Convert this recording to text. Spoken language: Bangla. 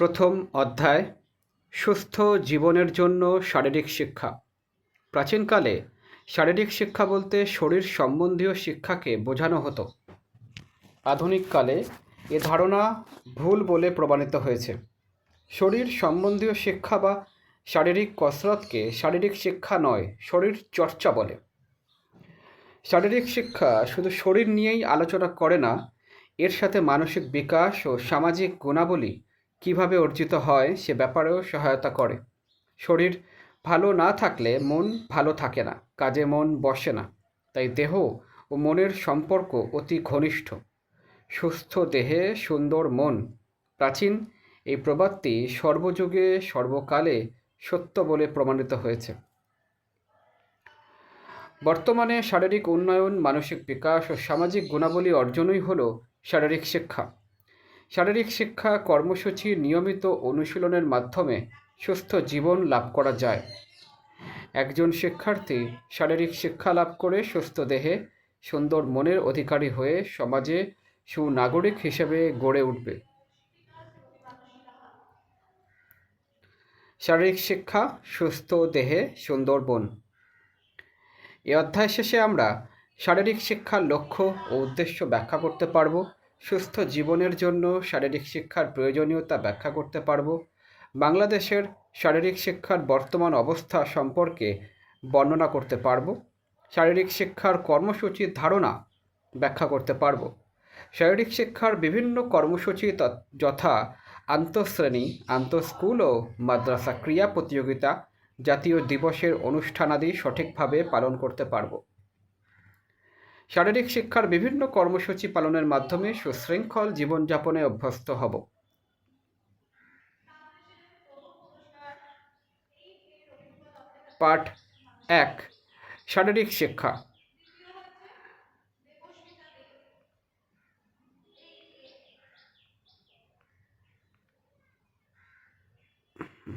প্রথম অধ্যায় সুস্থ জীবনের জন্য শারীরিক শিক্ষা। প্রাচীনকালে শারীরিক শিক্ষা বলতে শরীর সম্বন্ধীয় শিক্ষাকে বোঝানো হতো। আধুনিককালে এ ধারণা ভুল বলে প্রমাণিত হয়েছে। শরীর সম্বন্ধীয় শিক্ষা বা শারীরিক কসরতকে শারীরিক শিক্ষা নয়, শরীর চর্চা বলে। শারীরিক শিক্ষা শুধু শরীর নিয়েই আলোচনা করে না, এর সাথে মানসিক বিকাশ ও সামাজিক গুণাবলী কিভাবে অর্জিত হয় সে ব্যাপারেও সহায়তা করে। শরীর ভালো না থাকলে মন ভালো থাকে না, কাজে মন বসে না। তাই দেহ ও মনের সম্পর্ক অতি ঘনিষ্ঠ। সুস্থ দেহে সুন্দর মন। প্রাচীন এই প্রবাদটি সর্বযুগে সর্বকালে সত্য বলে প্রমাণিত হয়েছে। বর্তমানে শারীরিক উন্নয়ন, মানসিক বিকাশ ও সামাজিক গুণাবলী অর্জনই হল শারীরিক শিক্ষা। শারীরিক শিক্ষা কর্মসূচির নিয়মিত অনুশীলনের মাধ্যমে সুস্থ জীবন লাভ করা যায়। একজন শিক্ষার্থী শারীরিক শিক্ষা লাভ করে সুস্থ দেহে সুন্দর মনের অধিকারী হয়ে সমাজে সুনাগরিক হিসেবে গড়ে উঠবে। শারীরিক শিক্ষা, সুস্থ দেহে সুন্দর মন। এই অধ্যায় শেষে আমরা শারীরিক শিক্ষার লক্ষ্য ও উদ্দেশ্য ব্যাখ্যা করতে পারব, সুস্থ জীবনের জন্য শারীরিক শিক্ষার প্রয়োজনীয়তা ব্যাখ্যা করতে পারব, বাংলাদেশের শারীরিক শিক্ষার বর্তমান অবস্থা সম্পর্কে বর্ণনা করতে পারব, শারীরিক শিক্ষার কর্মসূচির ধারণা ব্যাখ্যা করতে পারব। শারীরিক শিক্ষার বিভিন্ন কর্মসূচি যথা আন্তঃশ্রেণী, আন্তঃস্কুল ও মাদ্রাসা ক্রীড়া প্রতিযোগিতা, জাতীয় দিবসের অনুষ্ঠানাদি সঠিকভাবে পালন করতে পারব। শারীরিক শিক্ষার বিভিন্ন কর্মসূচি পালনের মাধ্যমে সুশৃঙ্খল জীবনযাপনে অভ্যস্ত হব। পাঠ 1, শারীরিক শিক্ষা।